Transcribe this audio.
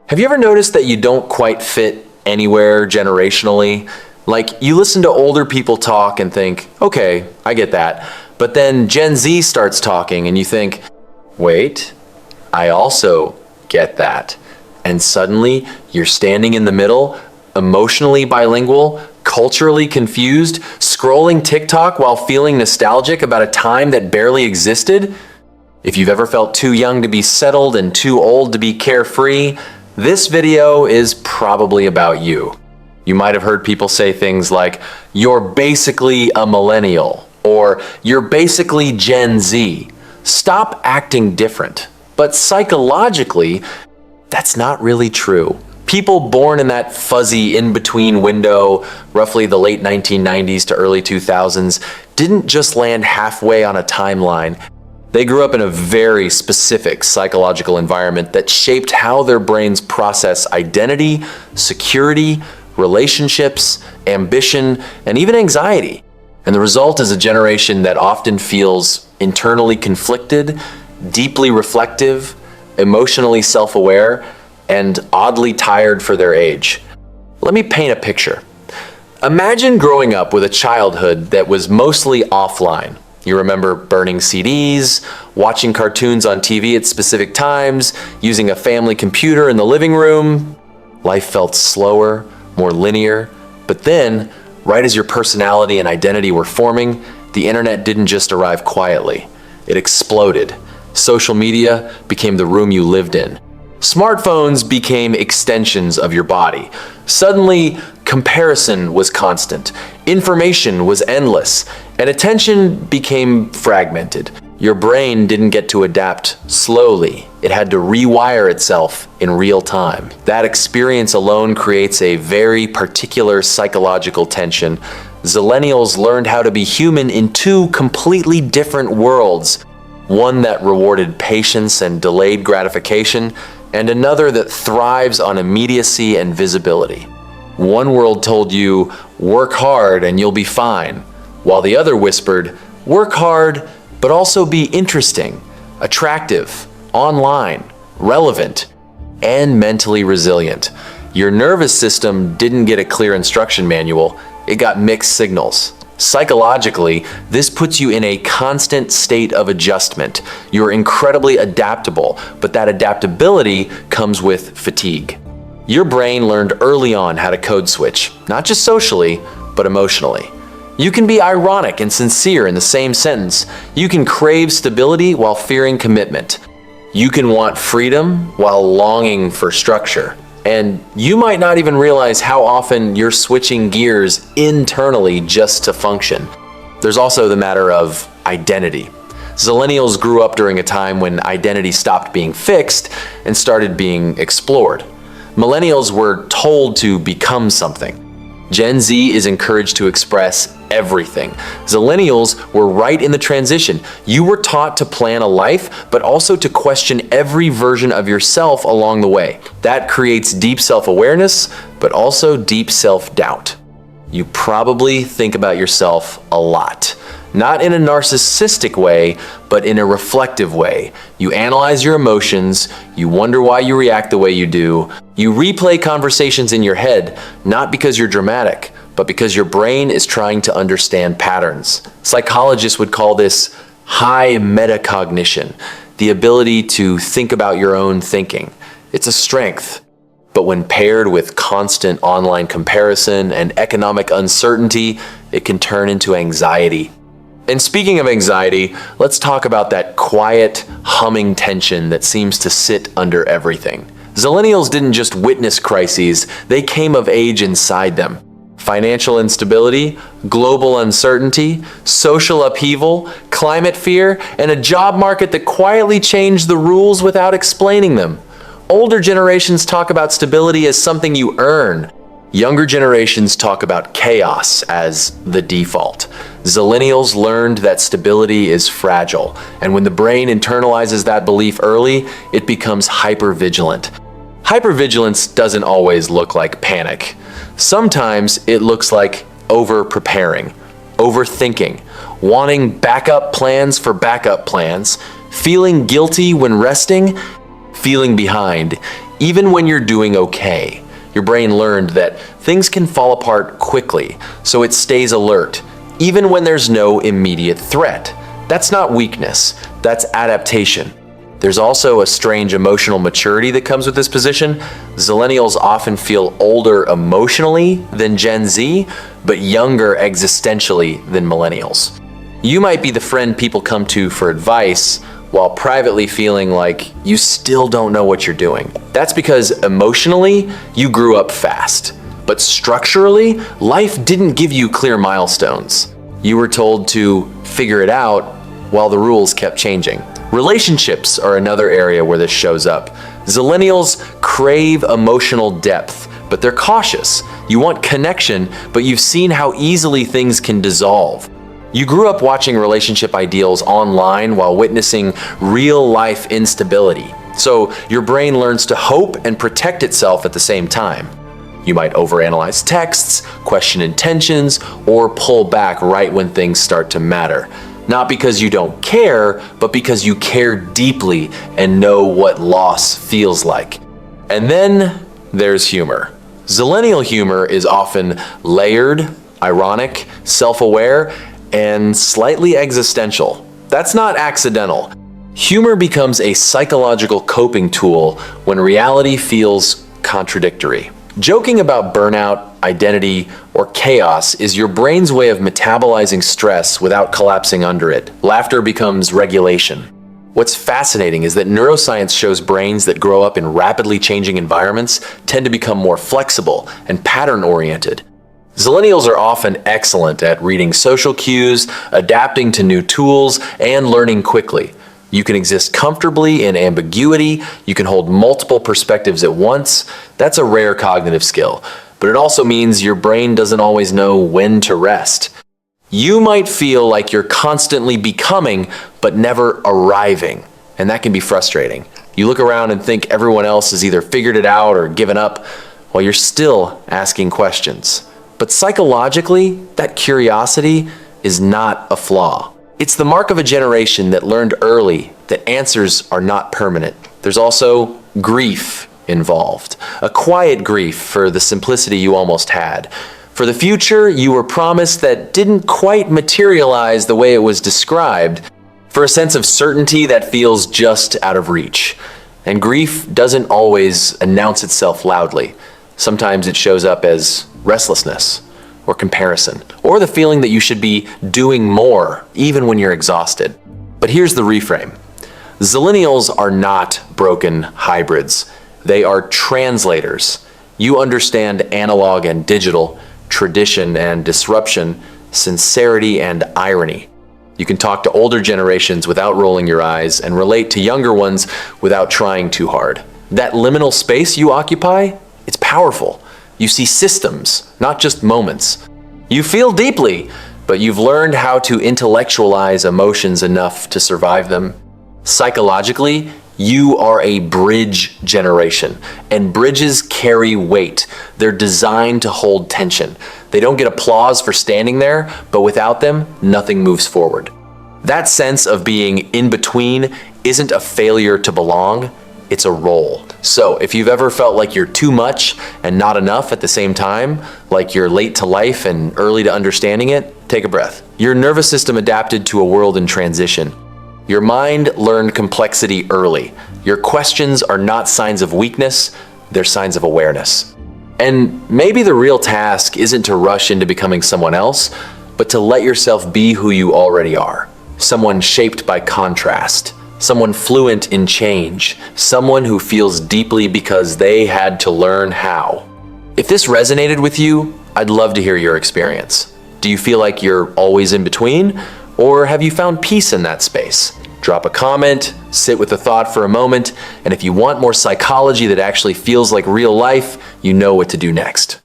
Have you ever noticed that you don't quite fit anywhere generationally? Like, you listen to older people talk and think, okay, I get that. But then Gen Z starts talking and you think, wait, I also get that. And suddenly you're standing in the middle, emotionally bilingual, culturally confused, scrolling TikTok while feeling nostalgic about a time that barely existed. If you've ever felt too young to be settled and too old to be carefree, this video is probably about you. You might have heard people say things like, you're basically a millennial, or you're basically Gen Z. Stop acting different. But psychologically, that's not really true. People born in that fuzzy in-between window, roughly the late 1990s to early 2000s, didn't just land halfway on a timeline. They grew up in a very specific psychological environment that shaped how their brains process identity, security, relationships, ambition, and even anxiety. And the result is a generation that often feels internally conflicted, deeply reflective, emotionally self-aware, and oddly tired for their age. Let me paint a picture. Imagine growing up with a childhood that was mostly offline. You remember burning CDs, watching cartoons on TV at specific times, using a family computer in the living room. Life felt slower, more linear. But then, right as your personality and identity were forming, the internet didn't just arrive quietly. It exploded. Social media became the room you lived in. Smartphones became extensions of your body. Suddenly, comparison was constant, information was endless, and attention became fragmented. Your brain didn't get to adapt slowly. It had to rewire itself in real time. That experience alone creates a very particular psychological tension. Zillennials learned how to be human in two completely different worlds. One that rewarded patience and delayed gratification, and another that thrives on immediacy and visibility. One world told you, work hard and you'll be fine, while the other whispered, work hard, but also be interesting, attractive, online, relevant, and mentally resilient. Your nervous system didn't get a clear instruction manual, it got mixed signals. Psychologically, this puts you in a constant state of adjustment. You're incredibly adaptable, but that adaptability comes with fatigue. Your brain learned early on how to code switch, not just socially, but emotionally. You can be ironic and sincere in the same sentence. You can crave stability while fearing commitment. You can want freedom while longing for structure. And you might not even realize how often you're switching gears internally just to function. There's also the matter of identity. Zillennials grew up during a time when identity stopped being fixed and started being explored. Millennials were told to become something. Gen Z is encouraged to express everything. Zillennials were right in the transition. You were taught to plan a life, but also to question every version of yourself along the way. That creates deep self-awareness, but also deep self-doubt. You probably think about yourself a lot. Not in a narcissistic way, but in a reflective way. You analyze your emotions, you wonder why you react the way you do. You replay conversations in your head, not because you're dramatic, but because your brain is trying to understand patterns. Psychologists would call this high metacognition, the ability to think about your own thinking. It's a strength. But when paired with constant online comparison and economic uncertainty, it can turn into anxiety. And speaking of anxiety, let's talk about that quiet, humming tension that seems to sit under everything. Zillennials didn't just witness crises, they came of age inside them. Financial instability, global uncertainty, social upheaval, climate fear, and a job market that quietly changed the rules without explaining them. Older generations talk about stability as something you earn. Younger generations talk about chaos as the default. Zillennials learned that stability is fragile, and when the brain internalizes that belief early, it becomes hypervigilant. Hypervigilance doesn't always look like panic. Sometimes it looks like over-preparing, overthinking, wanting backup plans for backup plans, feeling guilty when resting, feeling behind, Even when you're doing okay, your brain learned that things can fall apart quickly, so it stays alert, even when there's no immediate threat. That's not weakness, that's adaptation. There's also a strange emotional maturity that comes with this position. Zillennials often feel older emotionally than Gen Z, but younger existentially than millennials. You might be the friend people come to for advice, while privately feeling like you still don't know what you're doing. That's because emotionally, you grew up fast. But structurally, life didn't give you clear milestones. You were told to figure it out while the rules kept changing. Relationships are another area where this shows up. Zillennials crave emotional depth, but they're cautious. You want connection, but you've seen how easily things can dissolve. You grew up watching relationship ideals online while witnessing real-life instability. So your brain learns to hope and protect itself at the same time. You might overanalyze texts, question intentions, or pull back right when things start to matter. Not because you don't care, but because you care deeply and know what loss feels like. And then there's humor. Zillennial humor is often layered, ironic, self-aware, and slightly existential. That's not accidental. Humor becomes a psychological coping tool when reality feels contradictory. Joking about burnout, identity, or chaos is your brain's way of metabolizing stress without collapsing under it. Laughter becomes regulation. What's fascinating is that neuroscience shows brains that grow up in rapidly changing environments tend to become more flexible and pattern-oriented. Zillennials are often excellent at reading social cues, adapting to new tools, and learning quickly. You can exist comfortably in ambiguity, you can hold multiple perspectives at once. That's a rare cognitive skill, but it also means your brain doesn't always know when to rest. You might feel like you're constantly becoming, but never arriving, and that can be frustrating. You look around and think everyone else has either figured it out or given up, while you're still asking questions. But psychologically, that curiosity is not a flaw. It's the mark of a generation that learned early that answers are not permanent. There's also grief involved. A quiet grief for the simplicity you almost had. For the future you were promised that didn't quite materialize the way it was described. For a sense of certainty that feels just out of reach. And grief doesn't always announce itself loudly. Sometimes it shows up as restlessness, or comparison, or the feeling that you should be doing more, even when you're exhausted. But here's the reframe. Zillennials are not broken hybrids. They are translators. You understand analog and digital, tradition and disruption, sincerity and irony. You can talk to older generations without rolling your eyes and relate to younger ones without trying too hard. That liminal space you occupy, it's powerful. You see systems, not just moments. You feel deeply, but you've learned how to intellectualize emotions enough to survive them. Psychologically, you are a bridge generation, and bridges carry weight. They're designed to hold tension. They don't get applause for standing there, but without them, nothing moves forward. That sense of being in between isn't a failure to belong, it's a role. So if you've ever felt like you're too much and not enough at the same time, like you're late to life and early to understanding it, take a breath. Your nervous system adapted to a world in transition. Your mind learned complexity early. Your questions are not signs of weakness, they're signs of awareness. And maybe the real task isn't to rush into becoming someone else, but to let yourself be who you already are. Someone shaped by contrast. Someone fluent in change, someone who feels deeply because they had to learn how. If this resonated with you, I'd love to hear your experience. Do you feel like you're always in between, or have you found peace in that space? Drop a comment, sit with the thought for a moment, and if you want more psychology that actually feels like real life, you know what to do next.